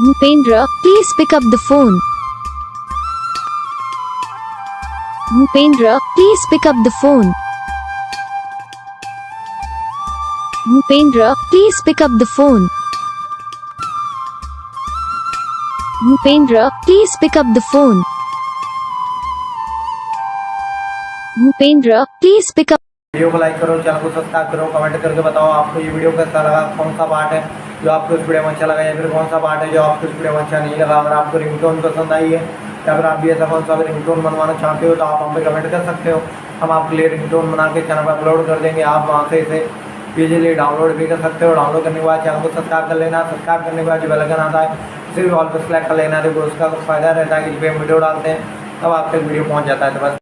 Bhupendra, please pick up the phone. Bhupendra, please pick up the phone. Bhupendra, please pick up the phone. Bhupendra, please pick up the phone. Bhupendra, please pick up. Video को like करो, channel को subscribe करो, comment करके बताओ आपको ये video कैसा लगा, कौन सा पार्ट है जो आपको इस वीडियो में अच्छा लगा या फिर कौन सा पार्ट है जो आपको इस वीडियो में अच्छा नहीं लगा। अगर आपको रिंगटोन पसंद आई है या फिर आप भी ऐसा कौन सा रिंगटोन बनवाना चाहते हो तो आप हम पे कमेंट कर सकते हो। हम आपके लिए रिंगटोन बना के चैनल पर अपलोड कर देंगे। आप वहाँ से इसे इजीली डाउनलोड भी कर सकते हो। डाउनलोड करने के बाद चैनल को सब्सक्राइब कर लेना। सब्सक्राइब करने के बाद जो बेल आइकन आता है उसे भी ऑल पर सेलेक्ट कर लेना। देखो उसका फ़ायदा रहता है कि जब हम वीडियो डालते हैं तब आपके वीडियो पहुँच जाता है। तो बस